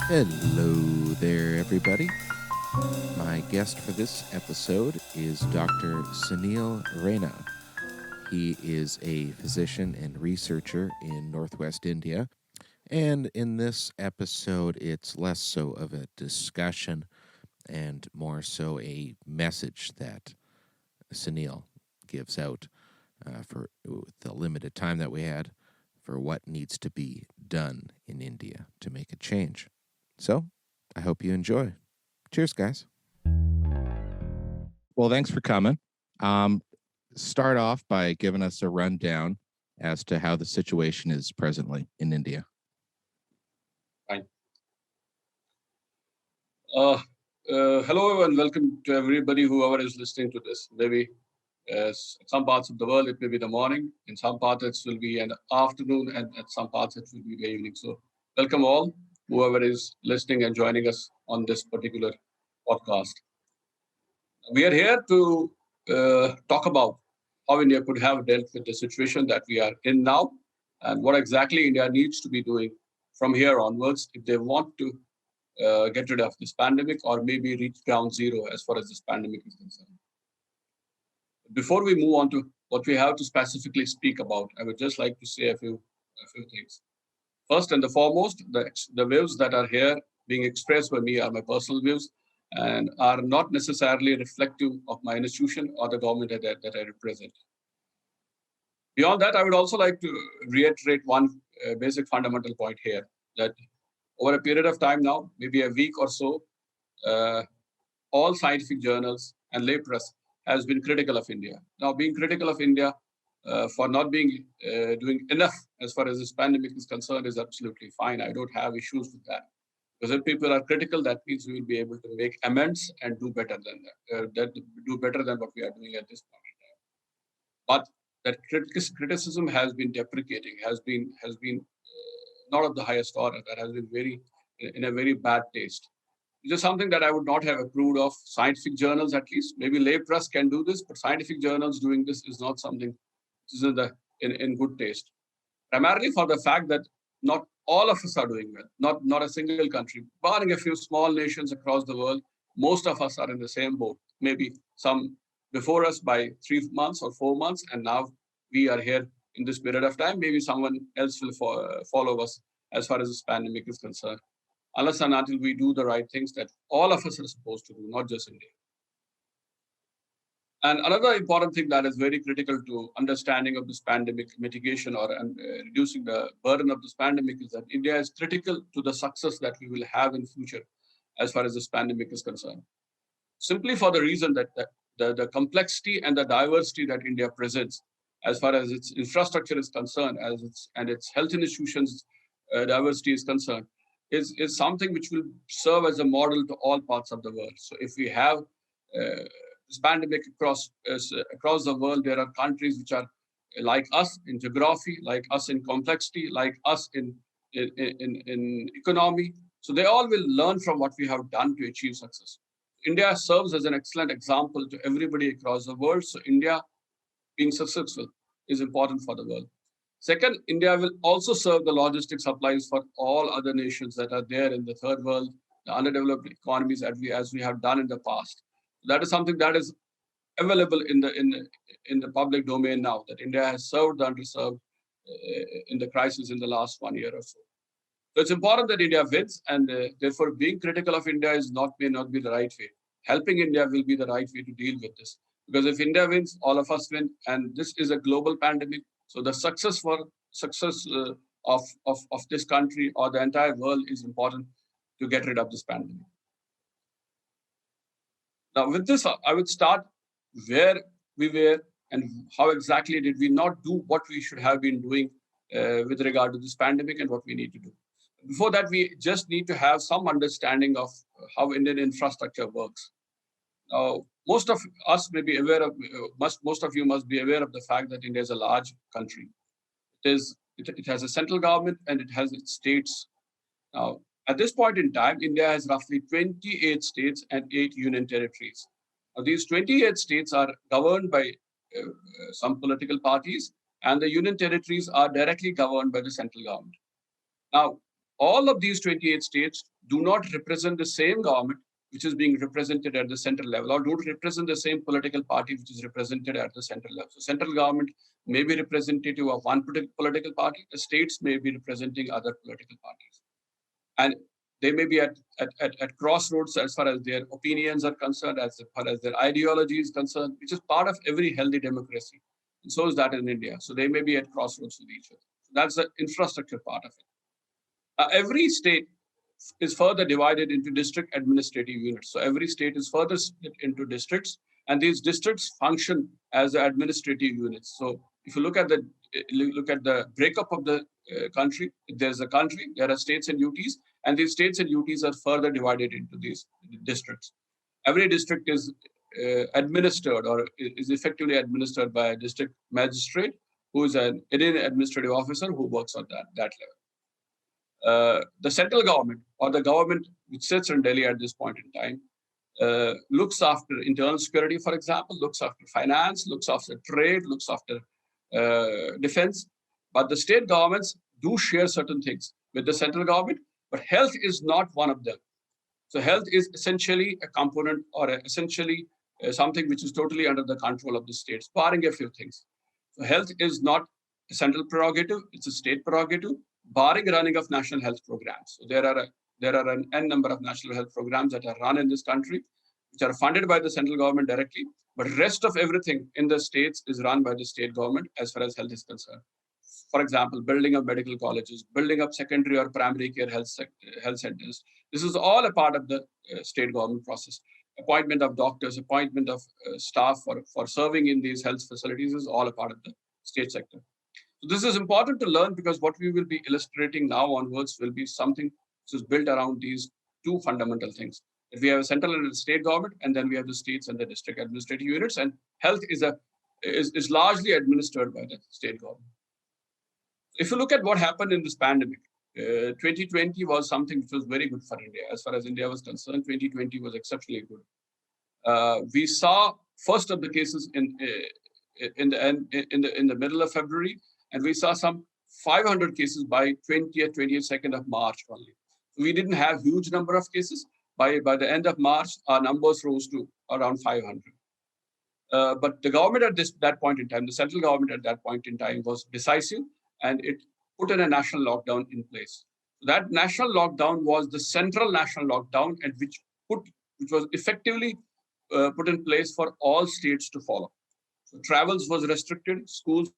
Hello there, everybody. My guest for this episode is Dr. Sunil Raina. He is a physician and researcher in Northwest India. And in this episode, it's less so of a discussion and more so a message that Sunil gives out for the limited time that we had for what needs to be done in India to make a change. So, I hope you enjoy. Cheers, guys. Well, thanks for coming. Start off by giving us a rundown as to how the situation is presently in India. Fine. Hello and welcome to everybody, whoever is listening to this. Maybe some parts of the world, it may be the morning. In some parts, it will be an afternoon, and at some parts, it will be the evening. So welcome all, whoever is listening and joining us on this particular podcast. We are here to talk about how India could have dealt with the situation that we are in now and what exactly India needs to be doing from here onwards if they want to get rid of this pandemic or maybe reach ground zero as far as this pandemic is concerned. Before we move on to what we have to specifically speak about, I would just like to say a few things. First and the foremost, the views that are here being expressed by me are my personal views and are not necessarily reflective of my institution or the government that I represent. Beyond that, I would also like to reiterate one basic fundamental point here, that over a period of time now, maybe a week or so, all scientific journals and lay press has been critical of India. Now, being critical of India for not being doing enough as far as this pandemic is concerned is absolutely fine. I don't have issues with that. Because if people are critical, that means we will be able to make amends and do better than that, do better than what we are doing at this point in time. But that criticism has been deprecating, has been not of the highest order. That has been in a very bad taste. It is something that I would not have approved of. Scientific journals, at least, maybe lay press can do this, but scientific journals doing this is not something which is in good taste. Primarily for the fact that not all of us are doing well, not a single country, barring a few small nations across the world. Most of us are in the same boat. Maybe some before us by 3 months or 4 months, and now we are here in this period of time. Maybe someone else will follow us as far as this pandemic is concerned, unless and until we do the right things that all of us are supposed to do, not just India. And another important thing that is very critical to understanding of this pandemic mitigation or reducing the burden of this pandemic is that India is critical to the success that we will have in future as far as this pandemic is concerned. Simply for the reason that the complexity and the diversity that India presents as far as its infrastructure is concerned, and its health institutions diversity is concerned, is something which will serve as a model to all parts of the world. So if we have this pandemic across the world, there are countries which are like us in geography, like us in complexity, like us in economy. So they all will learn from what we have done to achieve success. India serves as an excellent example to everybody across the world. So India being successful is important for the world. Second, India will also serve the logistic supplies for all other nations that are there in the third world, the underdeveloped economies as we have done in the past. That is something that is available in the public domain now, that India has served the underserved in the crisis in the last 1 year or so. So it's important that India wins, and therefore being critical of India may not be the right way. Helping India will be the right way to deal with this. Because if India wins, all of us win, and this is a global pandemic. So the success of this country or the entire world is important to get rid of this pandemic. Now, with this, I would start where we were and how exactly did we not do what we should have been doing with regard to this pandemic and what we need to do. Before that, we just need to have some understanding of how Indian infrastructure works. Now, most of us may be aware of, most of you must be aware of the fact that India is a large country. It has a central government and it has its states. Now, at this point in time, India has roughly 28 states and 8 union territories. Now, these 28 states are governed by some political parties, and the union territories are directly governed by the central government. Now, all of these 28 states do not represent the same government which is being represented at the central level, or don't represent the same political party which is represented at the central level. So central government may be representative of one political party, the states may be representing other political parties. And they may be at crossroads as far as their opinions are concerned, as far as their ideology is concerned, which is part of every healthy democracy. And so is that in India. So they may be at crossroads with each other. So that's the infrastructure part of it. Every state is further divided into district administrative units. So every state is further split into districts, and these districts function as administrative units. So if you look at the breakup of the country, there's a country, there are states and UTs, and these states and UTs are further divided into these districts. Every district is administered or is effectively administered by a district magistrate who is an Indian administrative officer who works on that level. The central government, or the government which sits in Delhi at this point in time, looks after internal security, for example, looks after finance, looks after trade, looks after defense. But the state governments do share certain things with the central government, but health is not one of them. So health is essentially a component, or essentially something which is totally under the control of the states, barring a few things. So health is not a central prerogative, it's a state prerogative, barring running of national health programs. So there are an N number of national health programs that are run in this country, which are funded by the central government directly, but rest of everything in the states is run by the state government as far as health is concerned. For example, building up medical colleges, building up secondary or primary care health centers. This is all a part of the state government process. Appointment of doctors, appointment of staff for serving in these health facilities is all a part of the state sector. So this is important to learn, because what we will be illustrating now onwards will be something which is built around these two fundamental things. If we have a central and a state government, and then we have the states and the district administrative units, and health is largely administered by the state government. If you look at what happened in this pandemic, 2020 was something which was very good for India. As far as India was concerned, 2020 was exceptionally good. We saw first of the cases in the middle of February, and we saw some 500 cases by 20th, 22nd of March only. We didn't have huge number of cases. By the end of March, our numbers rose to around 500. But the government at that point in time, the central government at that point in time, was decisive, and it put in a national lockdown in place. That national lockdown was the central national lockdown, and which was effectively put in place for all states to follow. So travels was restricted, schools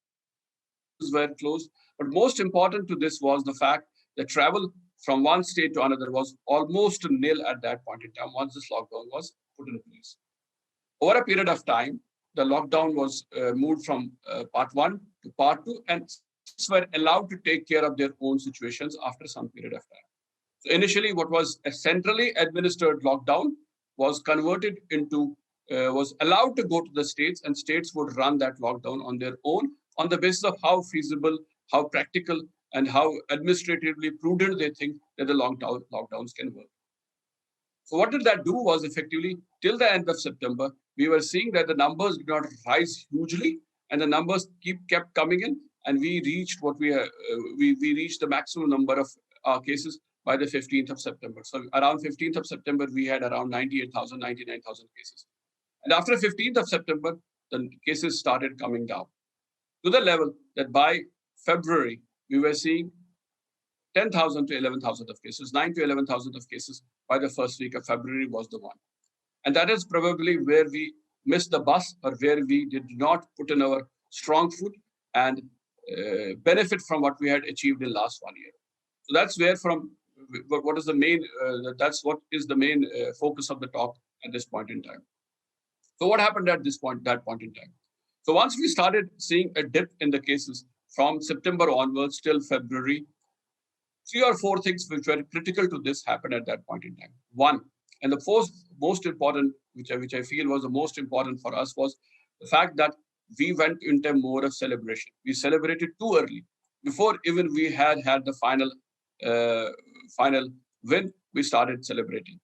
were closed, but most important to this was the fact that travel from one state to another was almost nil at that point in time once this lockdown was put in place. Over a period of time, the lockdown was moved from part 1 to part 2, and states were allowed to take care of their own situations after some period of time. So initially, what was a centrally administered lockdown was converted into, was allowed to go to the states, and states would run that lockdown on their own on the basis of how feasible, how practical, and how administratively prudent they think that the lockdowns can work. So what did that do was, effectively, till the end of September, we were seeing that the numbers did not rise hugely, and the numbers kept coming in, and we reached we reached the maximum number of cases by the 15th of September. So around 15th of September, we had around 98,000, 99,000 cases. And after 15th of September, the cases started coming down to the level that by February, we were seeing 10,000 to 11,000 of cases, 9 to 11,000 of cases by the first week of February was the one. And that is probably where we missed the bus, or where we did not put in our strong foot and benefit from what we had achieved in last 1 year. So that's where that's what is the main focus of the talk at this point in time. So what happened at that point in time? So once we started seeing a dip in the cases from September onwards till February, 3 or 4 things which were critical to this happened at that point in time. One, and the most important, which I feel was the most important for us, was the fact that we went into more of celebration. We celebrated too early. Before even we had the final win, we started celebrating.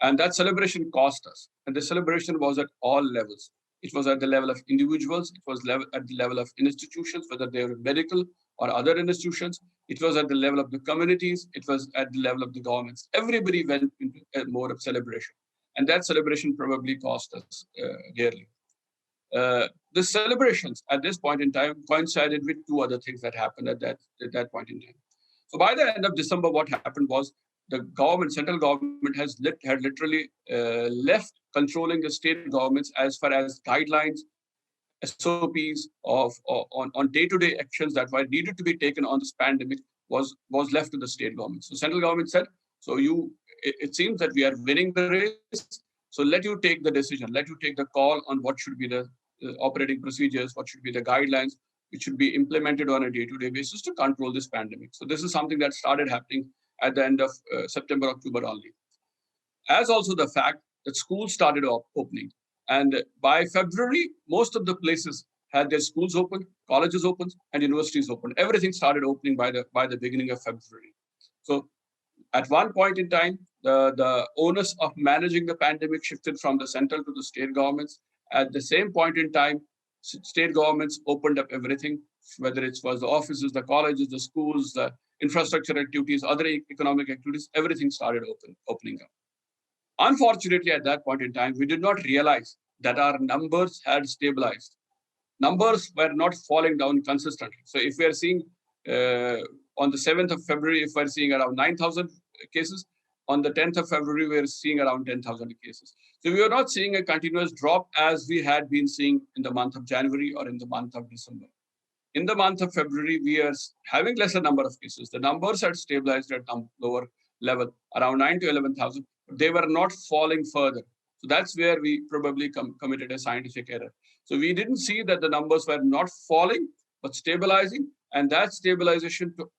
And that celebration cost us. And the celebration was at all levels. It was at the level of individuals. It was at the level of institutions, whether they were medical or other institutions. It was at the level of the communities. It was at the level of the governments. Everybody went into a mode of celebration. And that celebration probably cost us dearly. The celebrations at this point in time coincided with two other things that happened at that point in time. So by the end of December, what happened was the government, central government, had literally left controlling the state governments as far as guidelines, SOPs on day-to-day actions that were needed to be taken on this pandemic was left to the state government. So central government said, so it seems that we are winning the race. So let you take the decision, let you take the call on what should be the operating procedures, what should be the guidelines, which should be implemented on a day-to-day basis to control this pandemic. So this is something that started happening at the end of September, October only. As also the fact that schools started opening. And by February, most of the places had their schools open, colleges open, and universities open. Everything started opening by the beginning of February. So at one point in time, the onus of managing the pandemic shifted from the central to the state governments. At the same point in time, state governments opened up everything, whether it was the offices, the colleges, the schools, the infrastructure activities, other economic activities, everything started opening up. Unfortunately, at that point in time, we did not realize that our numbers had stabilized. Numbers were not falling down consistently. So if we are seeing on the 7th of February, if we're seeing around 9,000 cases, on the 10th of February, we're seeing around 10,000 cases. So we are not seeing a continuous drop as we had been seeing in the month of January or in the month of December. In the month of February, we are having lesser number of cases. The numbers had stabilized at a lower level, around 9 to 11,000. They were not falling further. So that's where we probably committed a scientific error. So we didn't see that the numbers were not falling, but stabilizing. And that stabilization to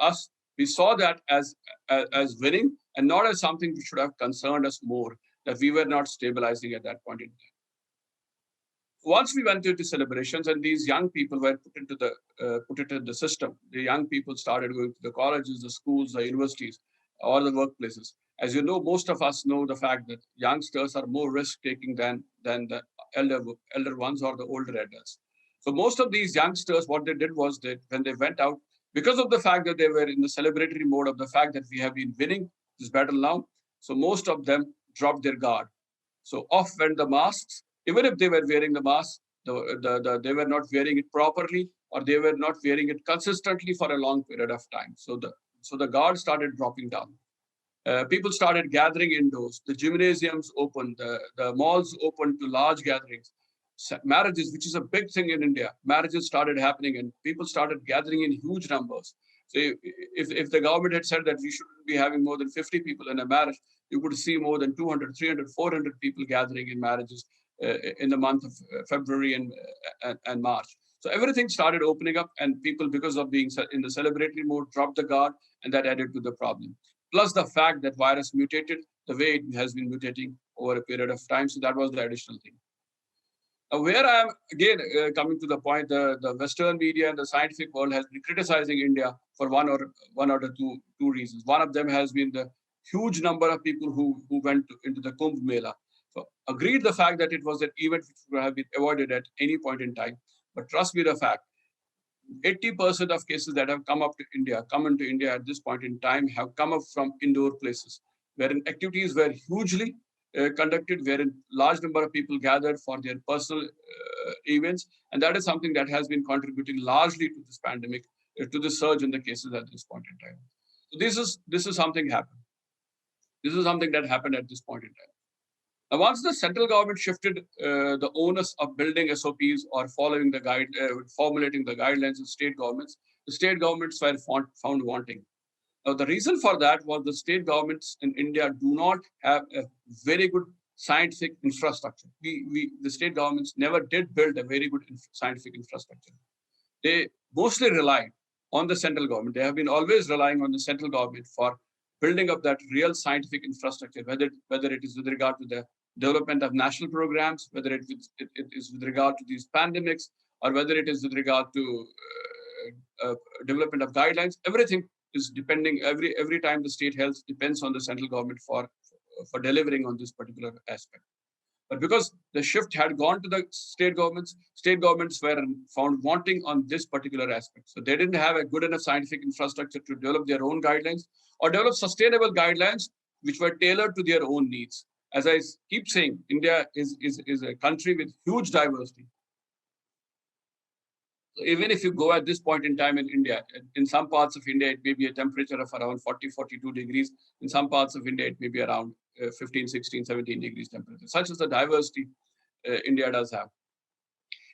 us, we saw that as winning and not as something which should have concerned us more, that we were not stabilizing at that point in time. Once we went into celebrations and these young people were put into the system, the young people started going to the colleges, the schools, the universities, or the workplaces. As you know, most of us know the fact that youngsters are more risk-taking than the elder ones or the older adults. So most of these youngsters, what they did was that when they went out, because of the fact that they were in the celebratory mode of the fact that we have been winning this battle now, so most of them dropped their guard. So off went the masks. Even if they were wearing the mask, they were not wearing it properly, or they were not wearing it consistently for a long period of time. So the guard started dropping down. People started gathering indoors. The gymnasiums opened. The malls opened to large gatherings. Marriages, which is a big thing in India, marriages started happening, and people started gathering in huge numbers. So if the government had said that we shouldn't be having more than 50 people in a marriage, you could see more than 200, 300, 400 people gathering in marriages in the month of February and March. So everything started opening up, and people, because of being in the celebratory mode, dropped the guard, and that added to the problem. Plus the fact that virus mutated the way it has been mutating over a period of time. So that was the additional thing. Where I am, again, coming to the point, the Western media and the scientific world has been criticizing India for one or two reasons. One of them has been the huge number of people who went into the Kumbh Mela. So agreed the fact that it was an event which would have been avoided at any point in time. But trust me the fact, 80% of cases that have come into India at this point in time have come up from indoor places, wherein activities were hugely conducted, wherein large number of people gathered for their personal events. And that is something that has been contributing largely to this pandemic, to the surge in the cases at this point in time. So this is something happened. This is something that happened at this point in time. Now, once the central government shifted the onus of building SOPs or formulating the guidelines of state governments, the state governments were found wanting. Now, the reason for that was the state governments in India do not have a very good scientific infrastructure. The state governments never did build a very good scientific infrastructure. They mostly relied on the central government. They have been always relying on the central government for building up that real scientific infrastructure, whether it is with regard to the development of national programs, whether it is with regard to these pandemics, or whether it is with regard to development of guidelines. Everything is depending, every time the state health depends on the central government for delivering on this particular aspect. But because the shift had gone to the state governments were found wanting on this particular aspect. So they didn't have a good enough scientific infrastructure to develop their own guidelines or develop sustainable guidelines which were tailored to their own needs. As I keep saying, India is a country with huge diversity. So even if you go at this point in time in India, in some parts of India, it may be a temperature of around 40, 42 degrees. In some parts of India, it may be around 15, 16, 17 degrees temperature. Such is the diversity India does have.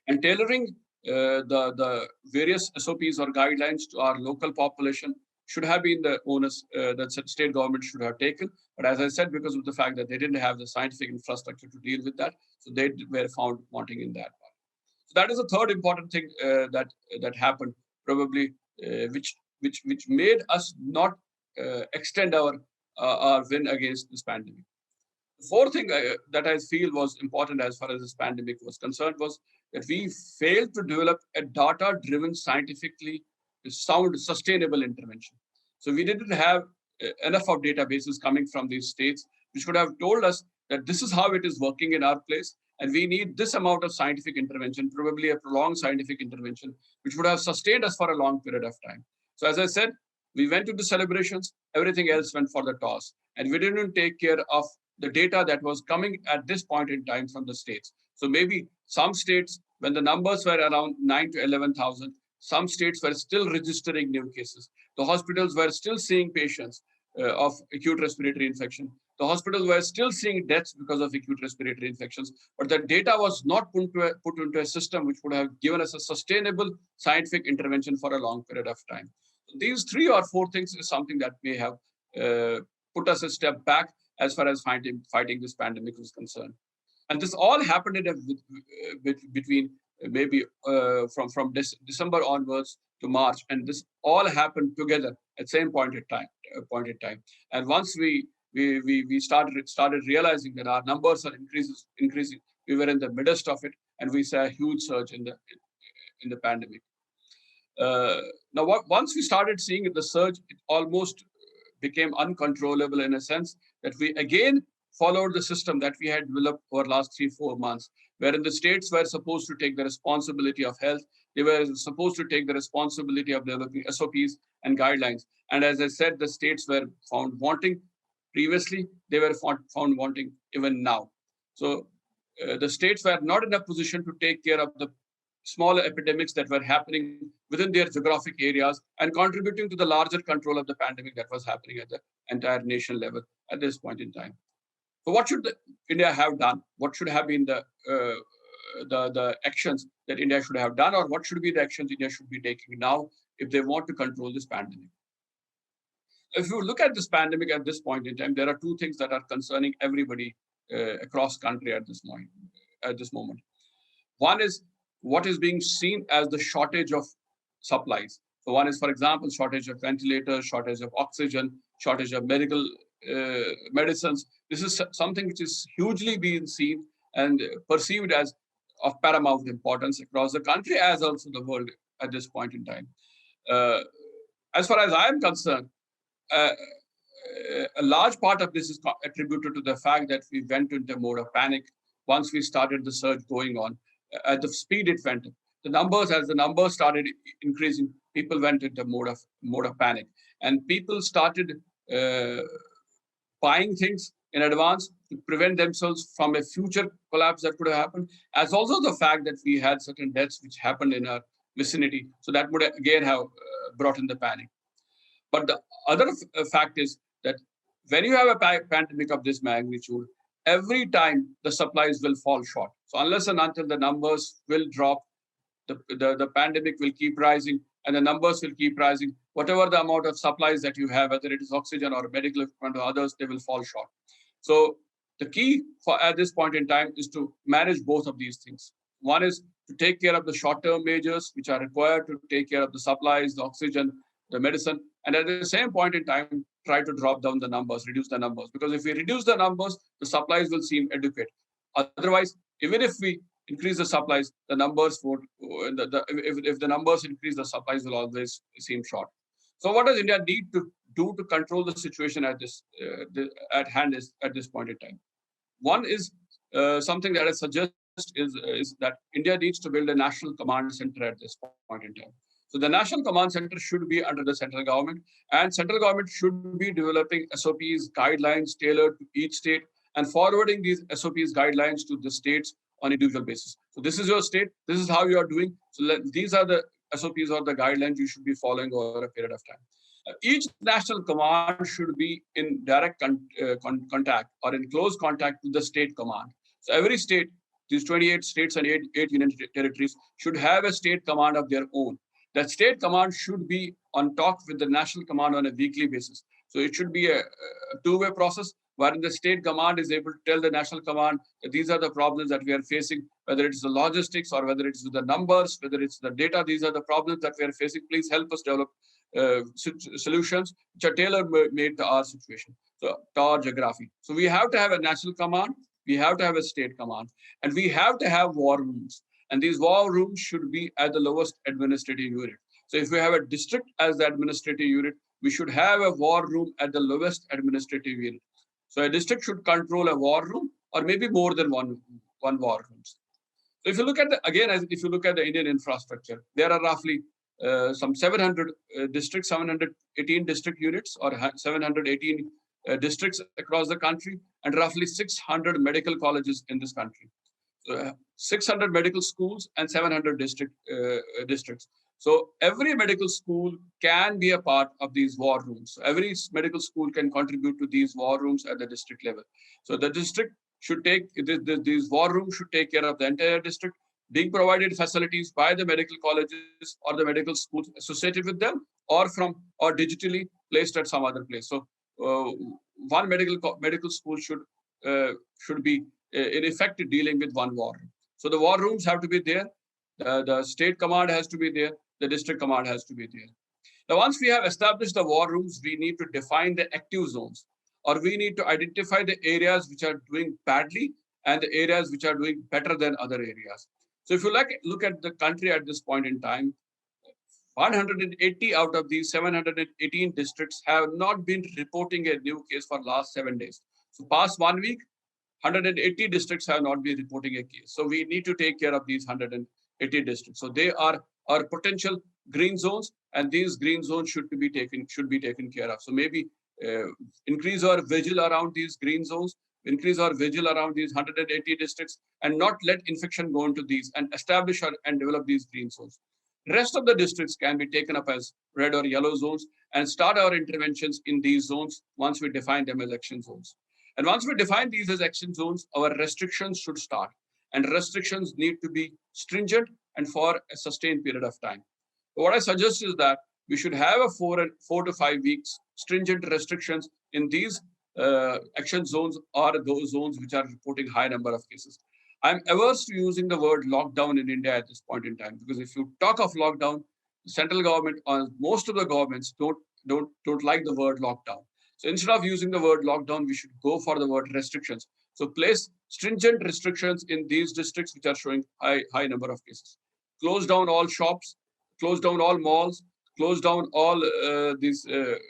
And tailoring the various SOPs or guidelines to our local population should have been the onus that state government should have taken. But as I said, because of the fact that they didn't have the scientific infrastructure to deal with that, so they were found wanting in that. So that is the third important thing that happened, probably, which made us not extend our win against this pandemic. The fourth thing that I feel was important as far as this pandemic was concerned was that we failed to develop a data-driven, scientifically sound, sustainable intervention. So we didn't have enough of databases coming from these states, which could have told us that this is how it is working in our place, and we need this amount of scientific intervention, probably a prolonged scientific intervention, which would have sustained us for a long period of time. So as I said, we went to the celebrations, everything else went for the toss, and we didn't take care of the data that was coming at this point in time from the states. So maybe some states, when the numbers were around 9 to 11,000, some states were still registering new cases. The hospitals were still seeing patients of acute respiratory infection. The hospitals were still seeing deaths because of acute respiratory infections, but the data was not put into a system which would have given us a sustainable scientific intervention for a long period of time. These 3 or 4 things is something that may have put us a step back as far as fighting this pandemic is concerned. And this all happened in between maybe from December onwards to March, and this all happened together at the same point in time. And once we started realizing that our numbers are increasing, we were in the midst of it, and we saw a huge surge in the pandemic. Now, once we started seeing the surge, it almost became uncontrollable in a sense that we again followed the system that we had developed over the last 3-4 months, wherein the states were supposed to take the responsibility of health. They were supposed to take the responsibility of developing SOPs and guidelines. And as I said, the states were found wanting previously, they were found wanting even now. So the states were not in a position to take care of the smaller epidemics that were happening within their geographic areas and contributing to the larger control of the pandemic that was happening at the entire nation level at this point in time. So what should India have done? What should have been the actions that India should have done, or what should be the actions India should be taking now if they want to control this pandemic? If you look at this pandemic at this point in time, there are 2 things that are concerning everybody across country at this moment. One is what is being seen as the shortage of supplies. So one is, for example, shortage of ventilators, shortage of oxygen, shortage of medical medicines. This is something which is hugely being seen and perceived as of paramount importance across the country as also the world at this point in time. As far as I am concerned, a large part of this is attributed to the fact that we went into a mode of panic once we started the surge going on. At the speed it went, as the numbers started increasing, people went into mode of panic, and people started buying things in advance to prevent themselves from a future collapse that could have happened, as also the fact that we had certain deaths which happened in our vicinity. So that would again have brought in the panic. But the other fact is that when you have a pandemic of this magnitude, every time the supplies will fall short. So unless and until the numbers will drop, the pandemic will keep rising and the numbers will keep rising. Whatever the amount of supplies that you have, whether it is oxygen or medical equipment or others, they will fall short. So the key at this point in time is to manage both of these things. One is to take care of the short-term measures which are required to take care of the supplies, the oxygen, the medicine, and at the same point in time, try to drop down the numbers, reduce the numbers. Because if we reduce the numbers, the supplies will seem adequate. Otherwise, even if we increase the supplies, the numbers won't. If the numbers increase, the supplies will always seem short. So, what does India need to do to control the situation at hand at this point in time? One is something that I suggest is that India needs to build a national command center at this point in time. So the national command center should be under the central government, and central government should be developing SOPs, guidelines tailored to each state, and forwarding these SOPs, guidelines to the states on individual basis. So this is your state, this is how you are doing. So these are the SOPs or the guidelines you should be following over a period of time. Each national command should be in direct contact or in close contact with the state command. So every state, these 28 states and eight union territories, should have a state command of their own. That state command should be on talk with the national command on a weekly basis. So it should be a two-way process wherein the state command is able to tell the national command that these are the problems that we are facing, whether it's the logistics or whether it's the numbers, whether it's the data, these are the problems that we are facing. Please help us develop solutions which are tailor-made to our situation, so to our geography. So we have to have a national command, we have to have a state command, and we have to have war rooms. And these war rooms should be at the lowest administrative unit. So if we have a district as the administrative unit, we should have a war room at the lowest administrative unit. So a district should control a war room or maybe more than one war rooms. So if you look at if you look at the Indian infrastructure, there are roughly some 700 districts, 718 district units or 718 districts across the country, and roughly 600 medical colleges in this country. 600 medical schools and 700 districts. So every medical school can be a part of these war rooms. So every medical school can contribute to these war rooms at the district level. So the district should take, these war rooms should take care of the entire district, being provided facilities by the medical colleges or the medical schools associated with them, or digitally placed at some other place. So one medical school should be in effect dealing with one war room. So the war rooms have to be there. The state command has to be there. The district command has to be there. Now, once we have established the war rooms, we need to define the active zones, or we need to identify the areas which are doing badly and the areas which are doing better than other areas. So if you look at the country at this point in time, 180 out of these 718 districts have not been reporting a new case for last 7 days. So past 1 week, 180 districts have not been reporting a case. So we need to take care of these 180 districts. So they are our potential green zones, and these green zones should be taken care of. So maybe increase our vigil around these green zones, increase our vigil around these 180 districts, and not let infection go into these, and establish and develop these green zones. Rest of the districts can be taken up as red or yellow zones and start our interventions in these zones once we define them as action zones. And once we define these as action zones, our restrictions should start. And restrictions need to be stringent and for a sustained period of time. What I suggest is that we should have a 4 to 5 weeks stringent restrictions in these action zones or those zones which are reporting high number of cases. I'm averse to using the word lockdown in India at this point in time, because if you talk of lockdown, the central government or most of the governments don't like the word lockdown. So instead of using the word lockdown, we should go for the word restrictions. So place stringent restrictions in these districts which are showing high number of cases. Close down all shops, close down all malls, close down all these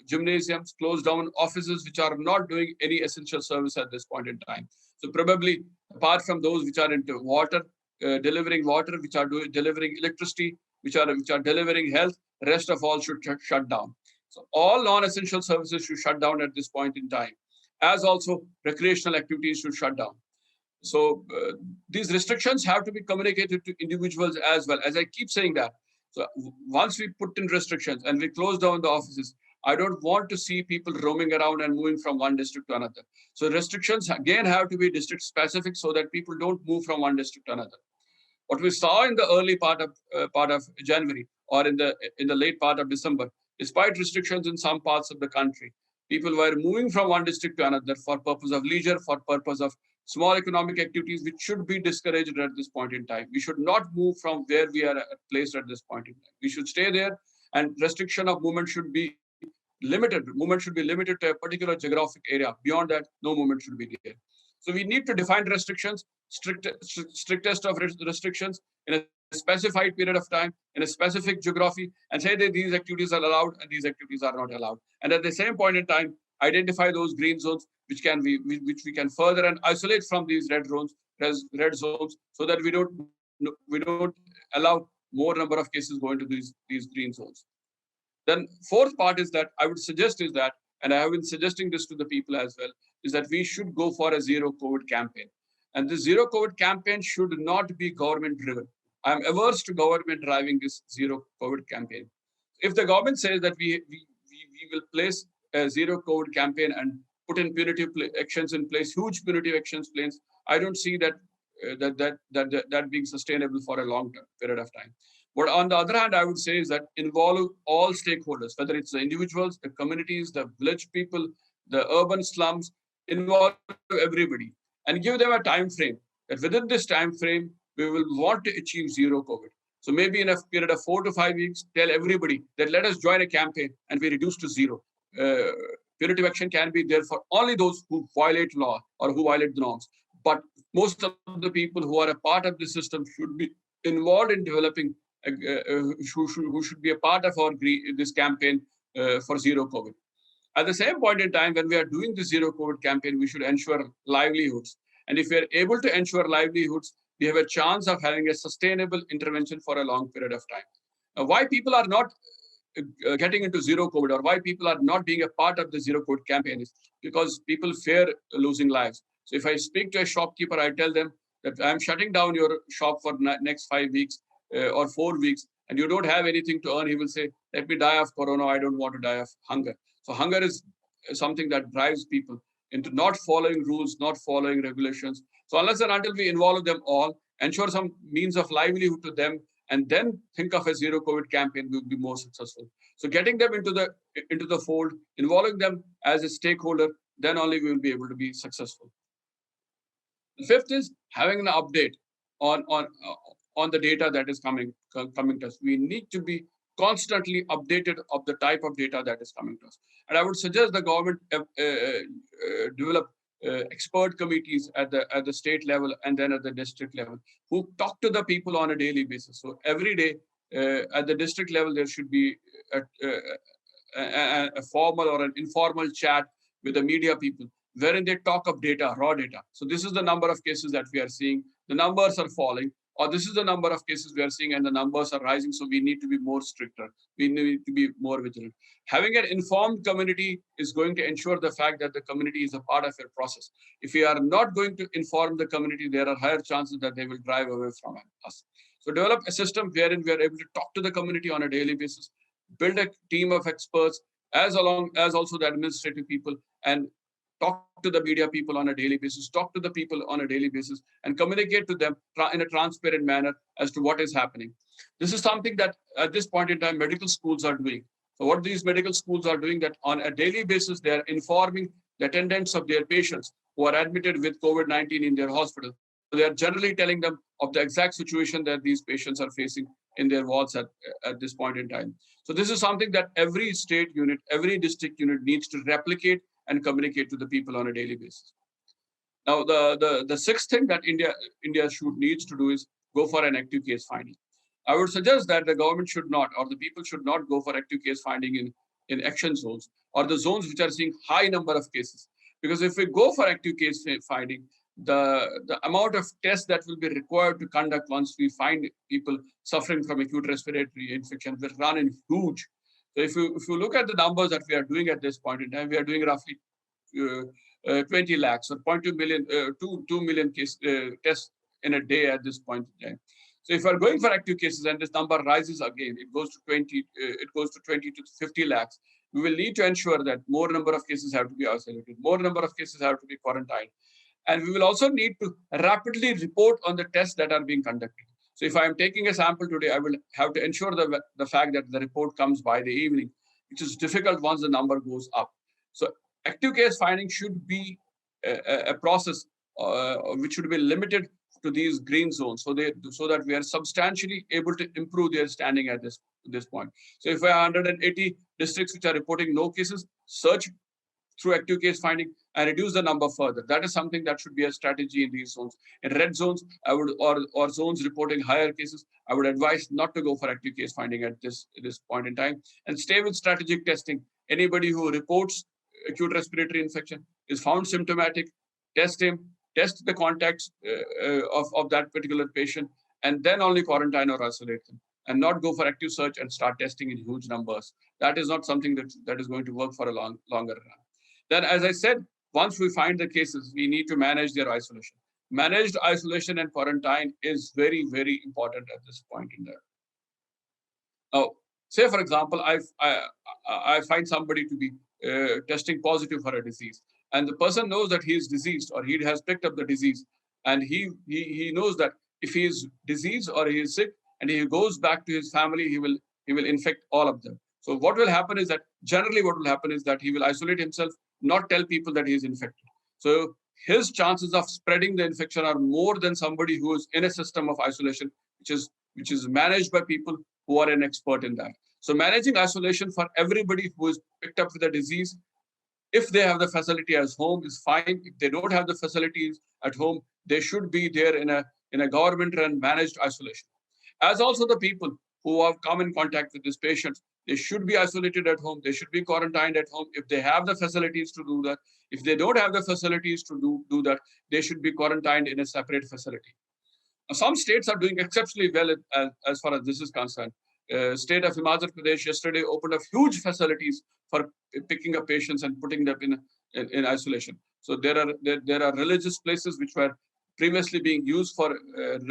gymnasiums, close down offices which are not doing any essential service at this point in time. So probably apart from those which are into water, delivering water, which are delivering electricity, which are delivering health, rest of all should shut down. So all non-essential services should shut down at this point in time, as also recreational activities should shut down. So these restrictions have to be communicated to individuals as well. As I keep saying that, so once we put in restrictions and we close down the offices, I don't want to see people roaming around and moving from one district to another. So restrictions again have to be district specific so that people don't move from one district to another. What we saw in the early part of January or in the late part of December, despite restrictions in some parts of the country, people were moving from one district to another for purpose of leisure, for purpose of small economic activities, which should be discouraged at this point in time. We should not move from where we are placed at this point in time. We should stay there, and restriction of movement should be limited. Movement should be limited to a particular geographic area. Beyond that, no movement should be there. So we need to define restrictions, strictest of restrictions in a specified period of time, in a specific geography, and say that these activities are allowed and these activities are not allowed. And at the same point in time, identify those green zones which we can further and isolate from these red zones red zones so that we don't allow more number of cases go into these green zones. Then fourth part is that I would suggest is that, and I have been suggesting this to the people as well, is that we should go for a zero COVID campaign. And the zero COVID campaign should not be government driven. I'm averse to government driving this zero COVID campaign. If the government says that we will place a zero COVID campaign and put in punitive actions in place, huge punitive actions plans, I don't see that being sustainable for a long term period of time. But on the other hand, I would say is that involve all stakeholders, whether it's the individuals, the communities, the village people, the urban slums, involve everybody and give them a time frame that within this time frame, we will want to achieve zero COVID. So maybe in a period of 4 to 5 weeks, tell everybody that let us join a campaign and we reduce to zero. Punitive action can be there for only those who violate law or who violate the norms. But most of the people who are a part of the system should be involved in developing, who should be a part of this campaign for zero COVID. At the same point in time, when we are doing the zero COVID campaign, we should ensure livelihoods. And if we are able to ensure livelihoods, we have a chance of having a sustainable intervention for a long period of time. Why people are not getting into zero COVID or why people are not being a part of the zero COVID campaign is because people fear losing lives. So if I speak to a shopkeeper, I tell them that I'm shutting down your shop for next 5 weeks or 4 weeks, and you don't have anything to earn. He will say, let me die of corona. I don't want to die of hunger. So hunger is something that drives people into not following rules, not following regulations. So unless and until we involve them all, ensure some means of livelihood to them, and then think of a zero COVID campaign, will be more successful. So getting them into the fold, involving them as a stakeholder, then only we will be able to be successful. The fifth is having an update on the data that is coming to us. We need to be constantly updated of the type of data that is coming to us. And I would suggest the government develop expert committees at the state level and then at the district level who talk to the people on a daily basis. So every day at the district level, there should be a formal or an informal chat with the media people wherein they talk of data, raw data. So this is the number of cases that we are seeing. The numbers are falling, or this is the number of cases we are seeing and the numbers are rising. So we need to be more stricter. We need to be more vigilant. Having an informed community is going to ensure the fact that the community is a part of your process. If we are not going to inform the community, there are higher chances that they will drive away from us. So develop a system wherein we are able to talk to the community on a daily basis, build a team of experts, as also the administrative people, and talk to the media people on a daily basis, talk to the people on a daily basis, and communicate to them in a transparent manner as to what is happening. This is something that at this point in time, medical schools are doing. So what these medical schools are doing, that on a daily basis, they are informing the attendants of their patients who are admitted with COVID-19 in their hospital. So they are generally telling them of the exact situation that these patients are facing in their wards at this point in time. So this is something that every state unit, every district unit needs to replicate and communicate to the people on a daily basis. Now, the sixth thing that India needs to do is go for an active case finding. I would suggest that the government should not, or the people should not go for active case finding in action zones or the zones which are seeing high number of cases. Because if we go for active case finding, the amount of tests that will be required to conduct once we find people suffering from acute respiratory infection will run in huge. So if you look at the numbers that we are doing at this point in time, we are doing roughly 20 lakhs or 0.2 million, 2 million tests in a day at this point in time. So if we're going for active cases and this number rises again, it goes to 20 to 50 lakhs, we will need to ensure that more number of cases have to be isolated, more number of cases have to be quarantined. And we will also need to rapidly report on the tests that are being conducted. So if I am taking a sample today, I will have to ensure the fact that the report comes by the evening, which is difficult once the number goes up. So active case finding should be a process which should be limited to these green zones, so that we are substantially able to improve their standing at this point. So if I have 180 districts which are reporting no cases, search through active case finding and reduce the number further. That is something that should be a strategy in these zones. In red zones, I would or zones reporting higher cases, I would advise not to go for active case finding at this point in time, and stay with strategic testing. Anybody who reports acute respiratory infection is found symptomatic, test him, test the contacts of that particular patient, and then only quarantine or isolate them, and not go for active search and start testing in huge numbers. That is not something that is going to work for a longer run. Then, as I said, once we find the cases, we need to manage their isolation. Managed isolation and quarantine is very, very important at this point in time. Now, say for example, I find somebody to be testing positive for a disease, and the person knows that he is diseased or he has picked up the disease, and he knows that if he is diseased or he is sick and he goes back to his family, he will infect all of them. So what will happen is that generally what will happen is that he will isolate himself, not tell people that he is infected. So his chances of spreading the infection are more than somebody who is in a system of isolation, which is managed by people who are an expert in that. So managing isolation for everybody who is picked up with a disease, if they have the facility at home, is fine. If they don't have the facilities at home, they should be there in a government-run managed isolation. As also the people who have come in contact with these patients, they should be isolated at home. They should be quarantined at home if they have the facilities to do that. If they don't have the facilities to do that, they should be quarantined in a separate facility. Now, some states are doing exceptionally well as far as this is concerned. State of Himachal Pradesh yesterday opened up huge facilities for picking up patients and putting them in isolation. So there are religious places which were previously being used for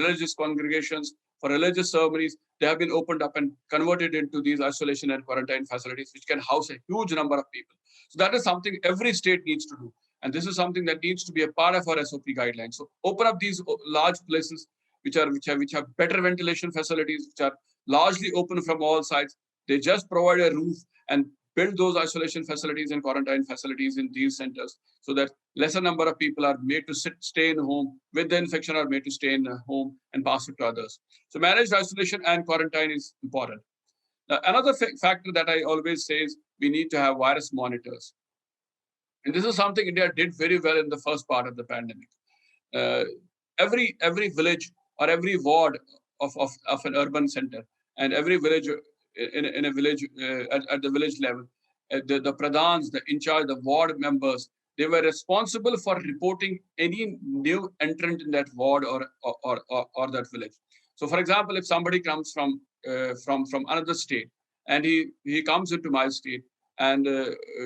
religious congregations, for religious ceremonies. They have been opened up and converted into these isolation and quarantine facilities, which can house a huge number of people. So that is something every state needs to do. And this is something that needs to be a part of our SOP guidelines. So open up these large places which have better ventilation facilities, which are largely open from all sides. They just provide a roof and build those isolation facilities and quarantine facilities in these centers so that lesser number of people are made to stay in home with the infection, or made to stay in home and pass it to others. So managed isolation and quarantine is important. Now, another factor that I always say is we need to have virus monitors. And this is something India did very well in the first part of the pandemic. Every village or every ward of an urban center, and every village in a village at the village level, the pradhans, the in charge, the ward members, they were responsible for reporting any new entrant in that ward or that village. So, for example, if somebody comes from another state and he comes into my state and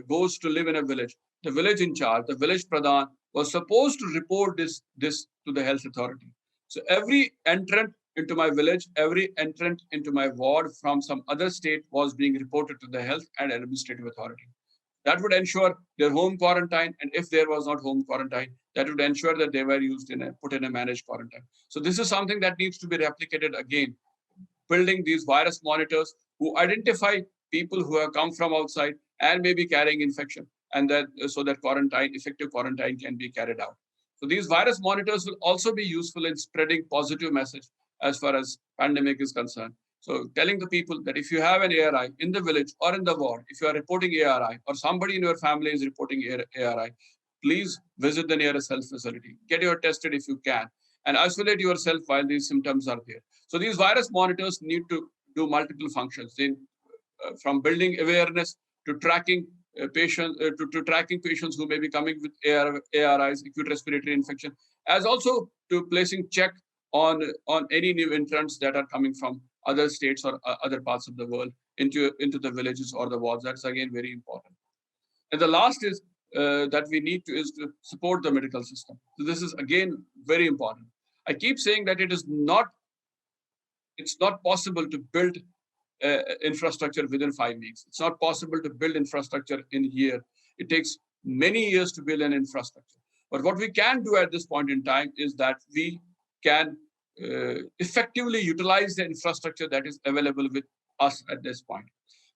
goes to live in a village, the village in charge, the village pradhan, was supposed to report this to the health authority. So every entrant into my village, every entrant into my ward from some other state was being reported to the health and administrative authority. That would ensure their home quarantine, and if there was not home quarantine, that would ensure that they were put in a managed quarantine. So this is something that needs to be replicated again, building these virus monitors who identify people who have come from outside and may be carrying infection, and that so that effective quarantine can be carried out. So these virus monitors will also be useful in spreading positive message as far as pandemic is concerned. So telling the people that if you have an ARI in the village or in the ward, if you are reporting ARI or somebody in your family is reporting ARI, please visit the nearest health facility. Get your tested if you can, and isolate yourself while these symptoms are there. So these virus monitors need to do multiple functions, from building awareness to tracking patients, to tracking patients who may be coming with ARIs, acute respiratory infection, as also to placing check on any new entrants that are coming from other states or other parts of the world into the villages or the wards. That's again very important. And the last is that we need to support the medical system. So this is again very important. I keep saying that it's not possible to build infrastructure within 5 weeks. It's not possible to build infrastructure in a year. It takes many years to build an infrastructure. But what we can do at this point in time is that we can effectively utilize the infrastructure that is available with us at this point.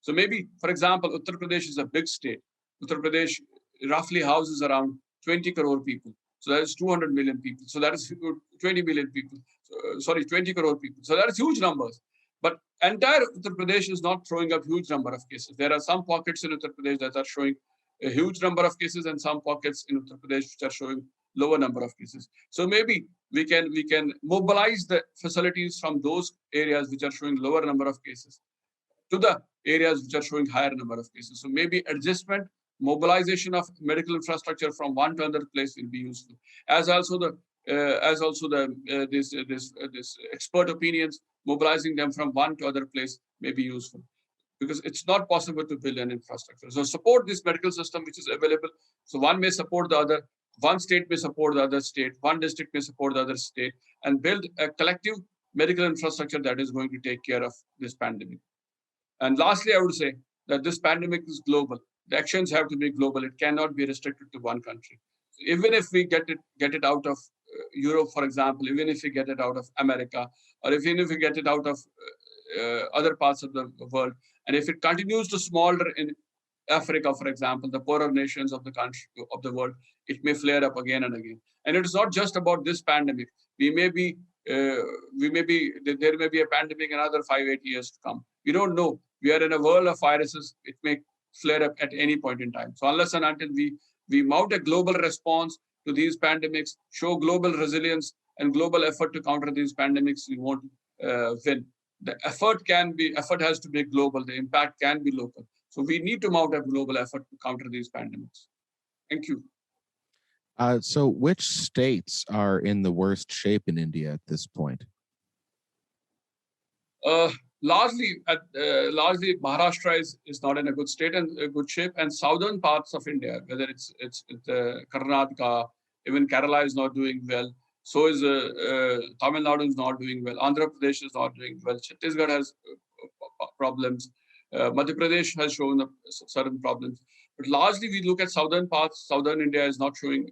So maybe, for example, Uttar Pradesh is a big state. Uttar Pradesh roughly houses around 20 crore people. So that is 200 million people. So that is 20 million people. 20 crore people. So that is huge numbers. But entire Uttar Pradesh is not throwing up huge number of cases. There are some pockets in Uttar Pradesh that are showing a huge number of cases, and some pockets in Uttar Pradesh which are showing lower number of cases. So maybe we can mobilize the facilities from those areas which are showing lower number of cases to the areas which are showing higher number of cases. So maybe adjustment mobilization of medical infrastructure from one to another place will be useful. As also this expert opinions, mobilizing them from one to other place may be useful, because it's not possible to build an infrastructure. So support this medical system which is available. So one may support the other, one state may support the other state, one district may support the other state, and build a collective medical infrastructure that is going to take care of this pandemic. And lastly, I would say that this pandemic is global. The actions have to be global. It cannot be restricted to one country. Even if we get it out of Europe, for example, even if we get it out of America, or even if we get it out of other parts of the world, and if it continues to smolder in Africa, for example, the poorer nations of the country of the world, it may flare up again and again. And it is not just about this pandemic. There may be a pandemic in another 5-8 years to come. We don't know. We are in a world of viruses. It may flare up at any point in time. So unless and until we mount a global response to these pandemics, show global resilience and global effort to counter these pandemics, we won't win. The effort has to be global. The impact can be local. So we need to mount a global effort to counter these pandemics. Thank you. So which states are in the worst shape in India at this point? Largely Maharashtra is not in a good state and a good shape, and southern parts of India, whether it's Karnataka, even Kerala is not doing well. So is Tamil Nadu is not doing well. Andhra Pradesh is not doing well. Chhattisgarh has problems. Madhya Pradesh has shown certain problems. But largely, we look at southern parts. Southern India is not doing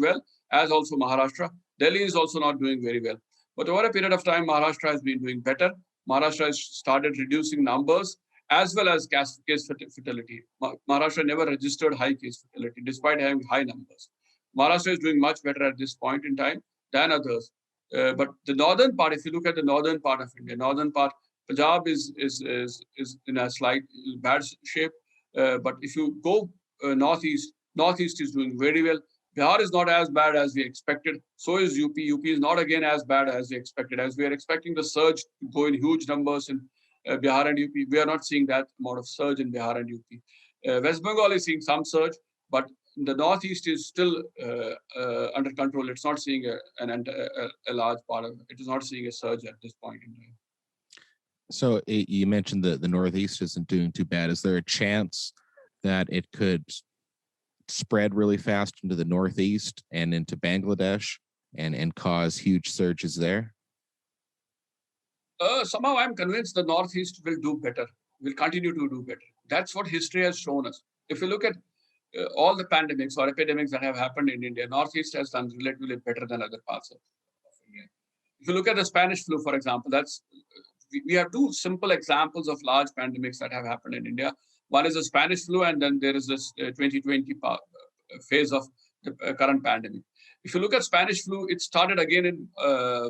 well, as also Maharashtra. Delhi is also not doing very well. But over a period of time, Maharashtra has been doing better. Maharashtra has started reducing numbers as well as case fatality. Maharashtra never registered high case fatality despite having high numbers. Maharashtra is doing much better at this point in time than others. But the northern part, if you look at the northern part of India, northern part, Punjab is in a slight bad shape. But if you go northeast is doing very well. Bihar is not as bad as we expected. So is UP. UP is not again as bad as we expected. As we are expecting the surge to go in huge numbers in Bihar and UP, we are not seeing that amount of surge in Bihar and UP. West Bengal is seeing some surge, but the northeast is still under control. It's not seeing a large part of it. It is not seeing a surge at this point in time. So you mentioned that the northeast isn't doing too bad. Is there a chance that it could spread really fast into the northeast and into Bangladesh and cause huge surges there? Somehow I'm convinced the northeast will do better, will continue to do better. That's what history has shown us. If you look at all the pandemics or epidemics that have happened in India, northeast has done relatively better than other parts of India. If you look at the Spanish flu, for example, we have two simple examples of large pandemics that have happened in India. One is the Spanish flu, and then there is this 2020 phase of the current pandemic. If you look at Spanish flu, it started again in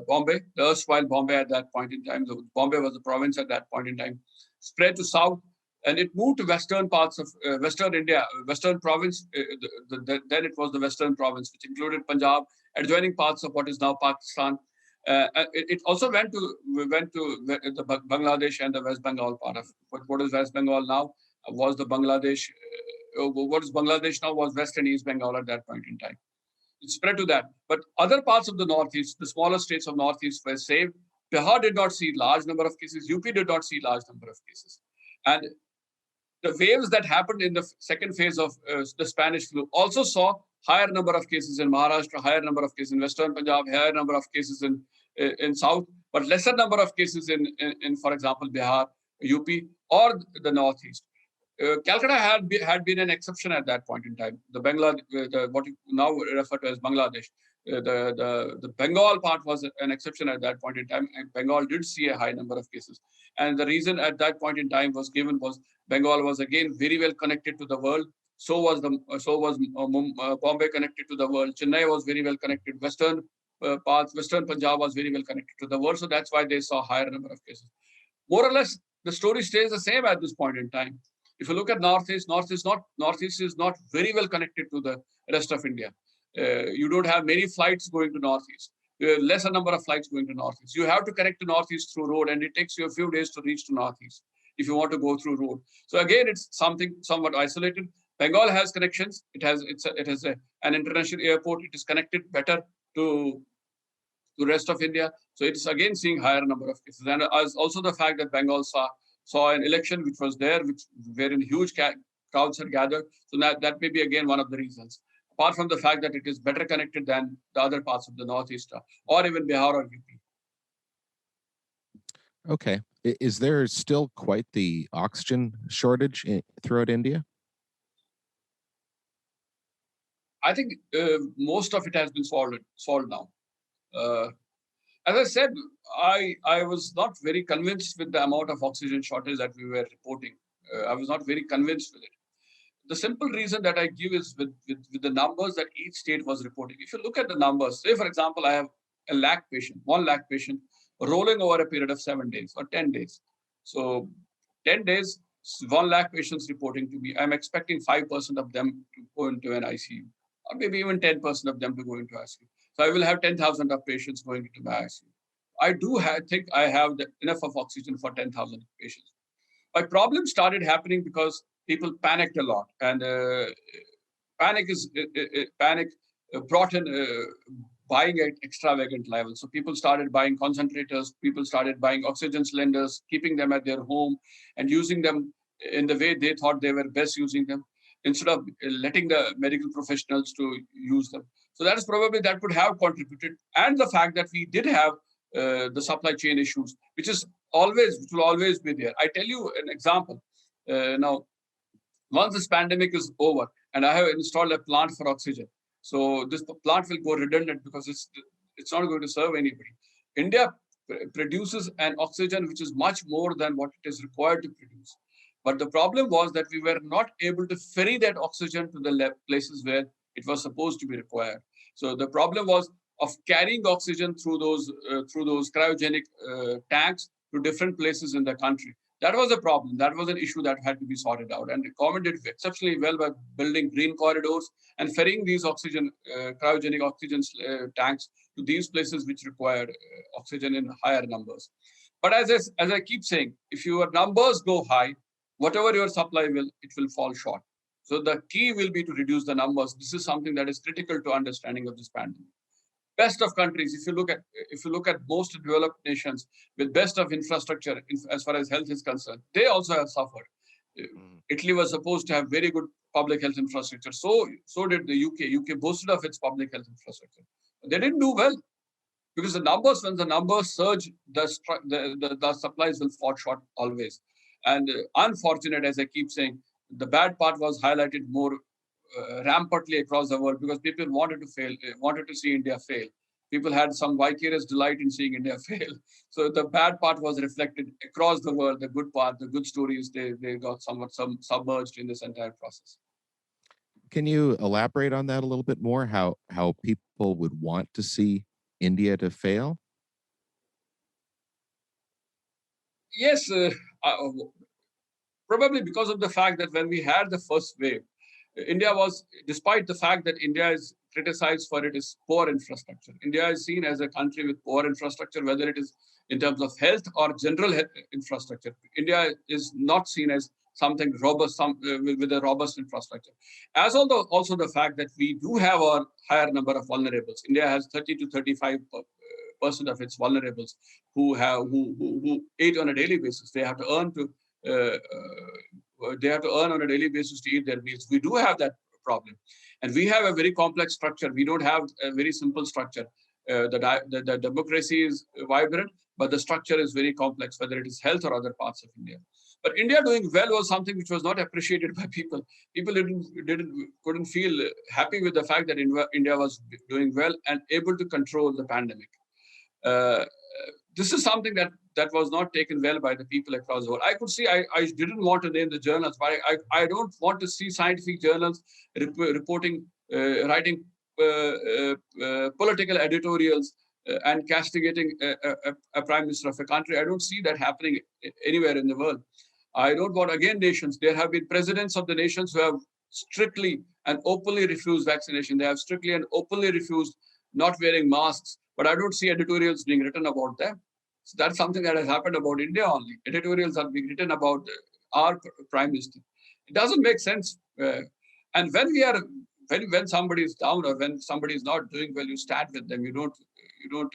Bombay, the erstwhile Bombay at that point in time. Bombay was the province at that point in time, spread to south, and it moved to western parts of Western India, Western province. Then it was the Western province, which included Punjab, adjoining parts of what is now Pakistan. It also went to the Bangladesh and the West Bengal part of it. What is West Bengal now was the Bangladesh. What is Bangladesh now was West and East Bengal at that point in time. It spread to that. But other parts of the northeast, the smaller states of northeast were saved. Bihar did not see large number of cases. UP did not see large number of cases. And the waves that happened in the second phase of the Spanish flu also saw higher number of cases in Maharashtra, higher number of cases in Western Punjab, higher number of cases in South, but lesser number of cases in for example, Bihar, UP, or the Northeast. Calcutta had been an exception at that point in time. What you now refer to as Bangladesh. The Bengal part was an exception at that point in time, and Bengal did see a high number of cases. And the reason at that point in time was Bengal was again very well connected to the world. So was Bombay connected to the world. Chennai was very well connected. Western Punjab was very well connected to the world. So that's why they saw higher number of cases. More or less, the story stays the same at this point in time. If you look at Northeast is not very well connected to the rest of India. You don't have many flights going to Northeast. Lesser number of flights going to Northeast. You have to connect to Northeast through road, and it takes you a few days to reach to Northeast. if you want to go through road. So again, it's something somewhat isolated. Bengal has connections. It has an international airport. It is connected better to rest of India. So it's again seeing higher number of cases. And as also the fact that Bengal saw an election which was there, wherein huge crowds are gathered. So that may be again one of the reasons. Apart from the fact that it is better connected than the other parts of the Northeast or even Bihar or UP. Okay. Is there still quite the oxygen shortage throughout India? I think most of it has been solved now. As I said, I was not very convinced with the amount of oxygen shortage that we were reporting. I was not very convinced with it. The simple reason that I give is with the numbers that each state was reporting. If you look at the numbers, say for example, I have 1 lakh patient rolling over a period of 7 days or 10 days. So 10 days, 1 lakh patients reporting to me. I'm expecting 5% of them to go into an ICU, or maybe even 10% of them to go into ICU. So I will have 10,000 of patients going into my ICU. I do think I have enough of oxygen for 10,000 patients. My problem started happening because people panicked a lot, and panic brought in buying at extravagant levels. So people started buying concentrators, people started buying oxygen cylinders, keeping them at their home and using them in the way they thought they were best using them, instead of letting the medical professionals to use them. So that could have contributed. And the fact that we did have the supply chain issues, which will always be there. I tell you an example. Now, once this pandemic is over and I have installed a plant for oxygen, so this plant will go redundant because it's not going to serve anybody. India produces an oxygen which is much more than what it is required to produce. But the problem was that we were not able to ferry that oxygen to the places where it was supposed to be required. So the problem was of carrying oxygen through those cryogenic tanks to different places in the country. That was a problem. That was an issue that had to be sorted out. And the government did exceptionally well by building green corridors and ferrying these cryogenic oxygen tanks to these places which required oxygen in higher numbers. But as I keep saying, if your numbers go high, whatever your supply it will fall short. So the key will be to reduce the numbers. This is something that is critical to understanding of this pandemic. Best of countries, if you look at most developed nations with best of infrastructure as far as health is concerned, they also have suffered. Italy was supposed to have very good public health infrastructure. So did the UK. UK boasted of its public health infrastructure. They didn't do well because when the numbers surge, the supplies will fall short always. And unfortunate, as I keep saying, the bad part was highlighted more rampantly across the world because people wanted to see India fail. People had some vicarious delight in seeing India fail. So the bad part was reflected across the world. The good part, the good stories, they got somewhat submerged in this entire process. Can you elaborate on that a little bit more? How people would want to see India to fail? Yes, probably because of the fact that when we had the first wave, India was, despite the fact that India is criticized for its poor infrastructure. India is seen as a country with poor infrastructure, whether it is in terms of health or general health infrastructure. India is not seen as something robust, with a robust infrastructure. As also the fact that we do have a higher number of vulnerables. India has 30 to 35% of its vulnerables who eat on a daily basis. They have to earn on a daily basis to eat their meals. We do have that problem. And we have a very complex structure. We don't have a very simple structure. The democracy is vibrant, but the structure is very complex, whether it is health or other parts of India. But India doing well was something which was not appreciated by people. People couldn't feel happy with the fact that India was doing well and able to control the pandemic. This is something that was not taken well by the people across the world. I could see, I didn't want to name the journals, but I don't want to see scientific journals reporting, writing political editorials and castigating a prime minister of a country. I don't see that happening anywhere in the world. I don't want, again, nations. There have been presidents of the nations who have strictly and openly refused vaccination. They have strictly and openly refused not wearing masks, but I don't see editorials being written about them. So that's something that has happened about India only. Editorials are being written about our prime minister. It doesn't make sense. And when somebody is down or when somebody is not doing well, you stand with them. You don't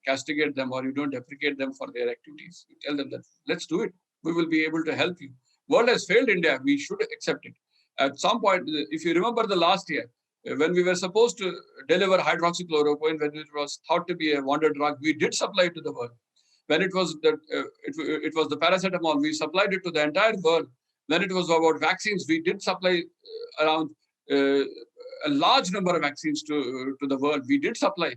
castigate them or you don't deprecate them for their activities. You tell them that let's do it. We will be able to help you. World has failed India. We should accept it. At some point, if you remember the last year, when we were supposed to deliver hydroxychloroquine, when it was thought to be a wonder drug, we did supply it to the world. When it was the paracetamol, we supplied it to the entire world. When it was about vaccines, we did supply around a large number of vaccines to the world. We did supply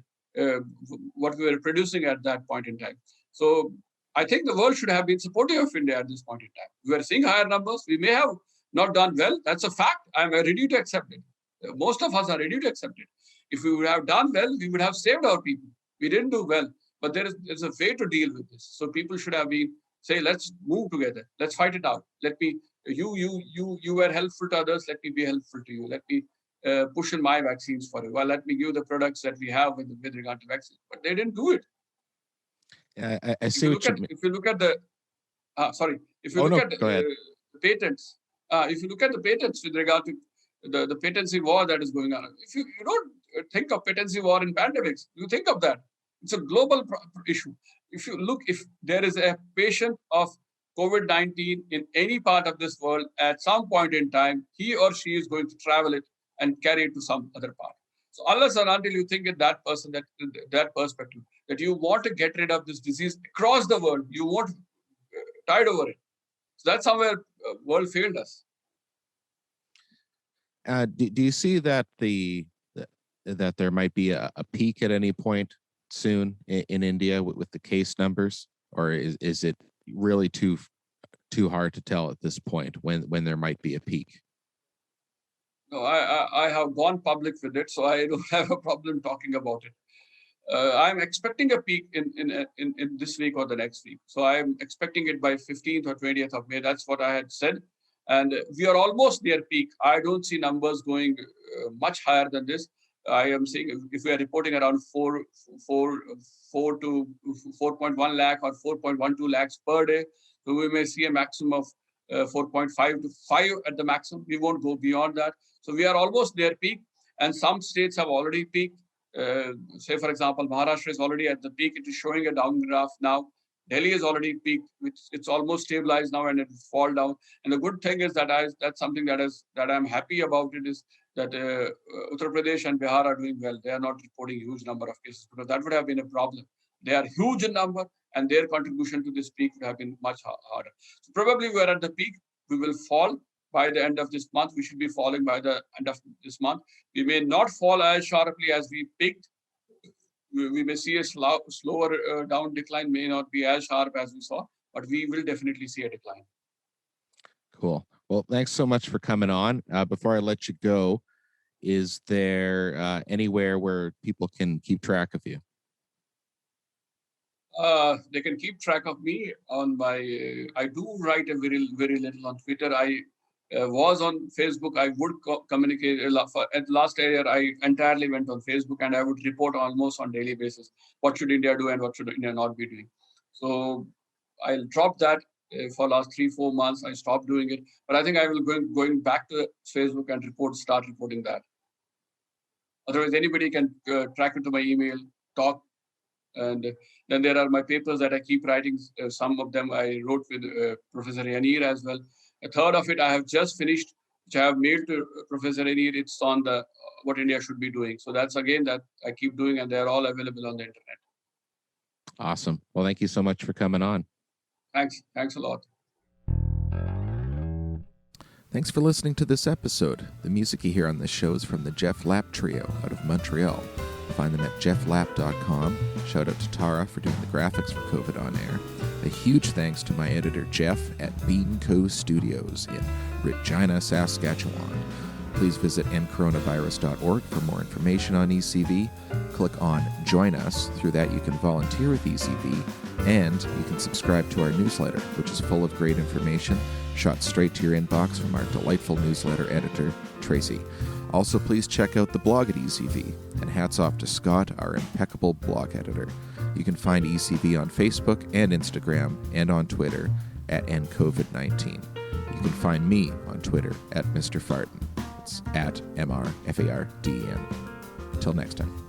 what we were producing at that point in time. So I think the world should have been supportive of India at this point in time. We are seeing higher numbers. We may have not done well. That's a fact. I'm ready to accept it. Most of us are ready to accept it. If we would have done well, we would have saved our people. We didn't do well, but there's a way to deal with this. So people should have been say, let's move together. Let's fight it out. You were helpful to others. Let me be helpful to you. Let me push in my vaccines for you. Well, let me give the products that we have with regard to vaccines. But they didn't do it. I see what you mean. If you look at the patents, if you look at the patents with regard to the patency war that is going on, if you don't think of patency war in pandemics, you think of that. It's a global issue. If there is a patient of COVID-19 in any part of this world, at some point in time, he or she is going to travel it and carry it to some other part. So unless and until you think in that perspective, that you want to get rid of this disease across the world, you won't tide over it. So that's somewhere world failed us. Do you see that that there might be a peak at any point soon in India with the case numbers, or is it really too hard to tell at this point when there might be a peak? No, I have gone public with it, so I don't have a problem talking about it. I'm expecting a peak in this week or the next week. So I'm expecting it by 15th or 20th of May. That's what I had said. And we are almost near peak. I don't see numbers going much higher than this. I am saying if we are reporting around 4 to 4.1 lakh or 4.12 lakhs per day, so we may see a maximum of 4.5 to 5 at the maximum. We won't go beyond that. So we are almost near peak, and some states have already peaked. Say, for example, Maharashtra is already at the peak. It is showing a down graph now. Delhi is already peaked, which it's almost stabilized now, and it will fall down. And the good thing is that's something that I'm happy about. It is that Uttar Pradesh and Bihar are doing well. They are not reporting huge number of cases, because that would have been a problem. They are huge in number, and their contribution to this peak would have been much harder. So probably we are at the peak. We will fall by the end of this month. We should be falling by the end of this month. We may not fall as sharply as we peaked. We may see a slower down decline, may not be as sharp as we saw, but we will definitely see a decline. Cool. Well, thanks so much for coming on. Before I let you go, is there anywhere where people can keep track of you? They can keep track of me on my. I do write a very little on Twitter. I was on Facebook. I would communicate. At last year, I entirely went on Facebook, and I would report almost on daily basis. What should India do and what should India not be doing? So I'll drop that for last 3-4 months. I stopped doing it, but I think I will going back to Facebook and start reporting that. Otherwise, anybody can track it to my email, talk. And then there are my papers that I keep writing. Some of them I wrote with Professor Yanir as well. A third of it I have just finished, which I have mailed to Professor Yanir. It's on what India should be doing. So that's again that I keep doing, and they're all available on the internet. Awesome. Well, thank you so much for coming on. Thanks a lot. Thanks for listening to this episode. The music you hear on this show is from the Jeff Lapp Trio out of Montreal. Find them at jefflapp.com. Shout out to Tara for doing the graphics for COVID On Air. A huge thanks to my editor Jeff at Bean Co. Studios in Regina, Saskatchewan. Please visit endcoronavirus.org for more information on ECV. Click on Join Us. Through that you can volunteer with ECV, and you can subscribe to our newsletter, which is full of great information shot straight to your inbox from our delightful newsletter editor, Tracy. Also, please check out the blog at ECV, and hats off to Scott, our impeccable blog editor. You can find ECV on Facebook and Instagram and on Twitter at NCovid19. You can find me on Twitter at Mr. Farden. It's at MRFARDEN. Until next time.